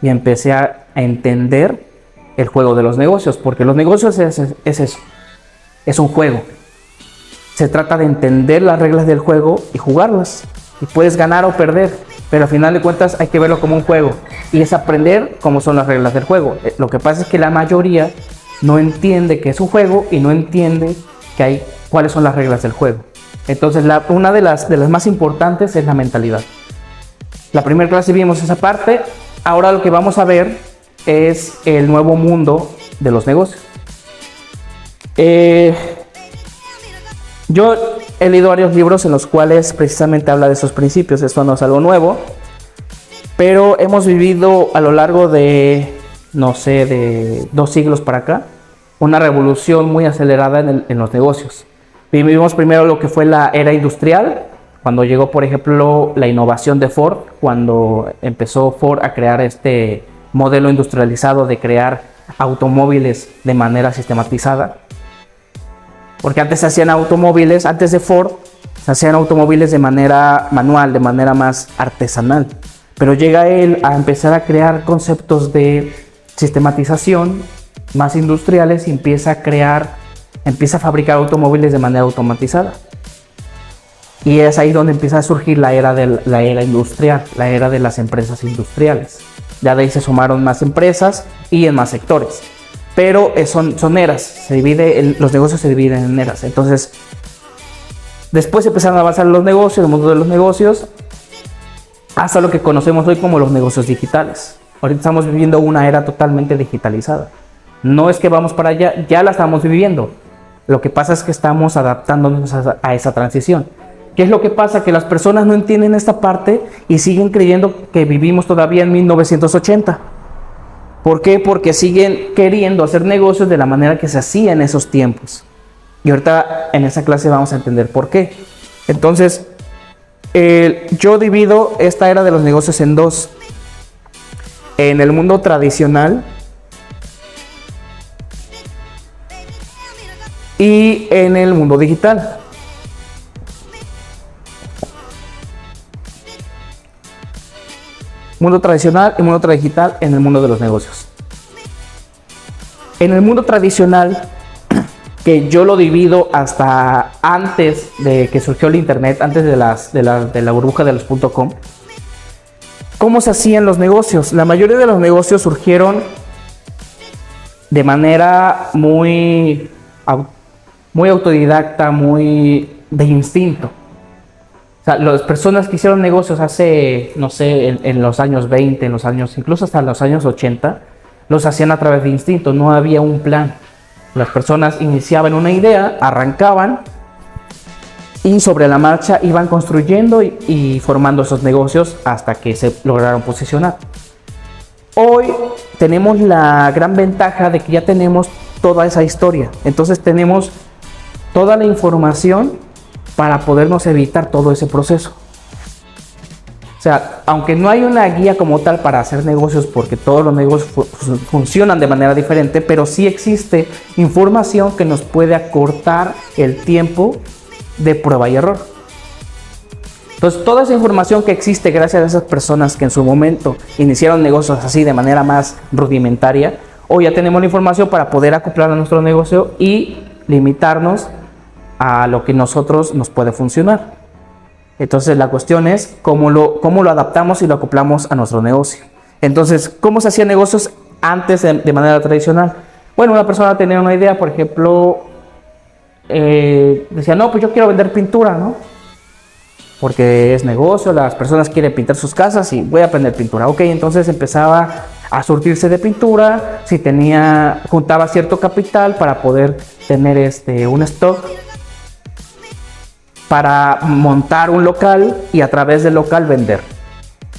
y empecé a entender el juego de los negocios, porque los negocios es eso, es un juego. Se trata de entender las reglas del juego y jugarlas, y puedes ganar o perder, pero al final de cuentas hay que verlo como un juego, y es aprender cómo son las reglas del juego. Lo que pasa es que la mayoría no entiende que es un juego y no entiende cuáles son las reglas del juego. Entonces una de las más importantes es la mentalidad. La primera clase vimos esa parte. Ahora lo que vamos a ver es el nuevo mundo de los negocios. Yo he leído varios libros en los cuales precisamente habla de esos principios. Esto no es algo nuevo, pero hemos vivido a lo largo de, no sé, de 2 siglos para acá, una revolución muy acelerada en los negocios. Vivimos primero lo que fue la era industrial, cuando llegó, por ejemplo, la innovación de Ford, cuando empezó Ford a crear este modelo industrializado de crear automóviles de manera sistematizada. Porque antes se hacían automóviles, antes de Ford, se hacían automóviles de manera manual, de manera más artesanal. Pero llega él a empezar a crear conceptos de sistematización más industriales y empieza a fabricar automóviles de manera automatizada. Y es ahí donde empieza a surgir la era industrial, la era de las empresas industriales. Ya de ahí se sumaron más empresas y en más sectores. Pero son eras, los negocios se dividen en eras. Entonces, después empezaron a avanzar los negocios, el mundo de los negocios, hasta lo que conocemos hoy como los negocios digitales. Ahorita estamos viviendo una era totalmente digitalizada. No es que vamos para allá, ya la estamos viviendo. Lo que pasa es que estamos adaptándonos a esa transición. ¿Qué es lo que pasa? Que las personas no entienden esta parte y siguen creyendo que vivimos todavía en 1980. ¿Por qué? Porque siguen queriendo hacer negocios de la manera que se hacía en esos tiempos. Y ahorita en esa clase vamos a entender por qué. Entonces, yo divido esta era de los negocios en 2. En el mundo tradicional y en el mundo digital. Mundo tradicional y mundo digital en el mundo de los negocios. En el mundo tradicional, que yo lo divido hasta antes de que surgió el internet, antes de la burbuja de los .com, ¿cómo se hacían los negocios? La mayoría de los negocios surgieron de manera muy autodidacta, muy de instinto. O sea, las personas que hicieron negocios hace, no sé, en los años 20, incluso hasta los años 80, los hacían a través de instinto, no había un plan. Las personas iniciaban una idea, arrancaban y sobre la marcha iban construyendo y formando esos negocios hasta que se lograron posicionar. Hoy tenemos la gran ventaja de que ya tenemos toda esa historia, entonces tenemos toda la información para podernos evitar todo ese proceso. O sea, aunque no hay una guía como tal para hacer negocios, porque todos los negocios funcionan de manera diferente, pero sí existe información que nos puede acortar el tiempo de prueba y error. Entonces, toda esa información que existe gracias a esas personas que en su momento iniciaron negocios así de manera más rudimentaria, hoy ya tenemos la información para poder acoplar a nuestro negocio y limitarnos a lo que nosotros nos puede funcionar. Entonces la cuestión es cómo lo adaptamos y lo acoplamos a nuestro negocio. Entonces, ¿cómo se hacían negocios antes de manera tradicional? Bueno, una persona tenía una idea, por ejemplo, decía, no, pues yo quiero vender pintura, ¿no? Porque es negocio, las personas quieren pintar sus casas y voy a aprender pintura. Ok, entonces empezaba a surtirse de pintura, si juntaba cierto capital para poder tener un stock para montar un local y a través del local vender.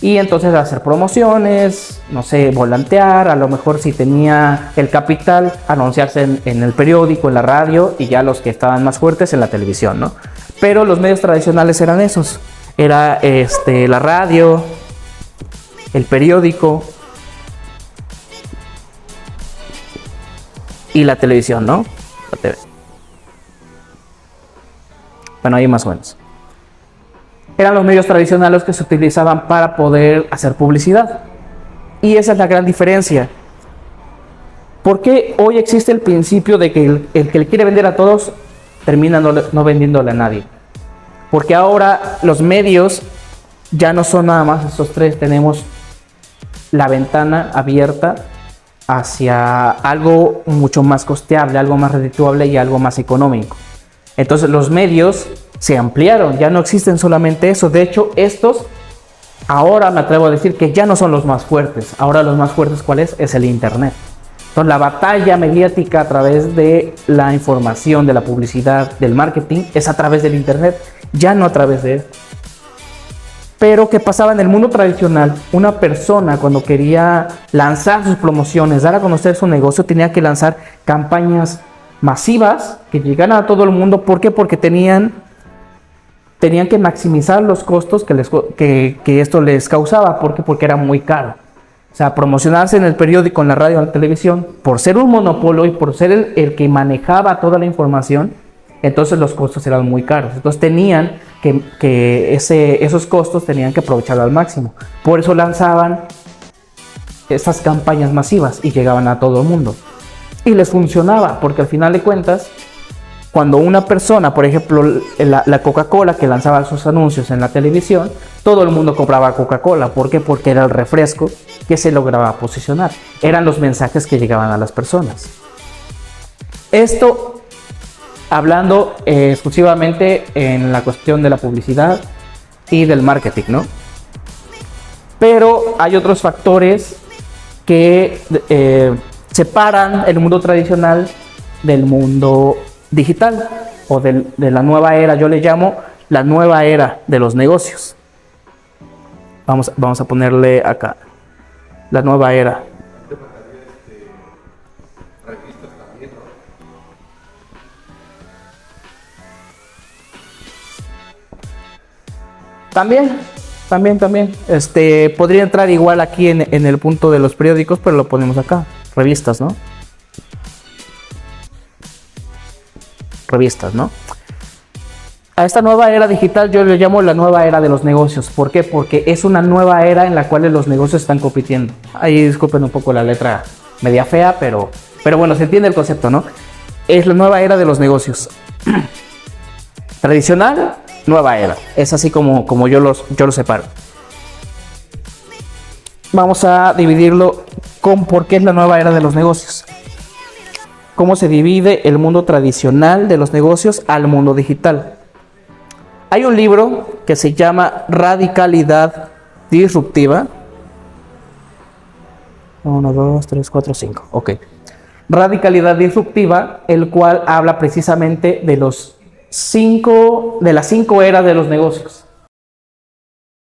Y entonces hacer promociones, no sé, volantear, a lo mejor si tenía el capital, anunciarse en el periódico, en la radio y ya los que estaban más fuertes en la televisión, ¿no? Pero los medios tradicionales eran esos. Era la radio, el periódico y la televisión, ¿no? La TV. Bueno, ahí más o menos. Eran los medios tradicionales que se utilizaban para poder hacer publicidad. Y esa es la gran diferencia. ¿Por qué hoy existe el principio de que el que le quiere vender a todos termina no vendiéndole a nadie? Porque ahora los medios ya no son nada más estos tres, tenemos la ventana abierta hacia algo mucho más costeable, algo más redituable y algo más económico. Entonces los medios se ampliaron, ya no existen solamente eso. De hecho, estos ahora me atrevo a decir que ya no son los más fuertes. Ahora los más fuertes, ¿cuál es? Es el internet. Entonces la batalla mediática a través de la información, de la publicidad, del marketing, es a través del internet, ya no a través de esto. Pero ¿qué pasaba en el mundo tradicional? Una persona cuando quería lanzar sus promociones, dar a conocer su negocio, tenía que lanzar campañas masivas que llegaran a todo el mundo. ¿Por qué? Porque tenían que maximizar los costos que esto les causaba. ¿Por qué? Porque era muy caro. O sea, promocionarse en el periódico, en la radio, en la televisión, por ser un monopolio y por ser el que manejaba toda la información, entonces los costos eran muy caros. Entonces tenían esos costos tenían que aprovecharlo al máximo. Por eso lanzaban esas campañas masivas y llegaban a todo el mundo. Y les funcionaba, porque al final de cuentas, cuando una persona, por ejemplo, la Coca-Cola que lanzaba sus anuncios en la televisión, todo el mundo compraba Coca-Cola. ¿Por qué? Porque era el refresco que se lograba posicionar. Eran los mensajes que llegaban a las personas. Esto hablando exclusivamente en la cuestión de la publicidad y del marketing, ¿no? Pero hay otros factores que separan el mundo tradicional del mundo digital o de la nueva era. Yo le llamo la nueva era de los negocios. Vamos a ponerle acá la nueva era. También. Podría entrar igual aquí en el punto de los periódicos, pero lo ponemos acá. Revistas, ¿no? A esta nueva era digital yo le llamo la nueva era de los negocios. ¿Por qué? Porque es una nueva era en la cual los negocios están compitiendo. Ahí disculpen un poco la letra media fea, pero bueno, se entiende el concepto, ¿no? Es la nueva era de los negocios. Tradicional, nueva era. Es así como yo los separo. Vamos a dividirlo con por qué es la nueva era de los negocios. Cómo se divide el mundo tradicional de los negocios al mundo digital. Hay un libro que se llama Radicalidad Disruptiva. 1, 2, 3, 4, 5. Ok. Radicalidad Disruptiva, el cual habla precisamente de las 5 eras de los negocios.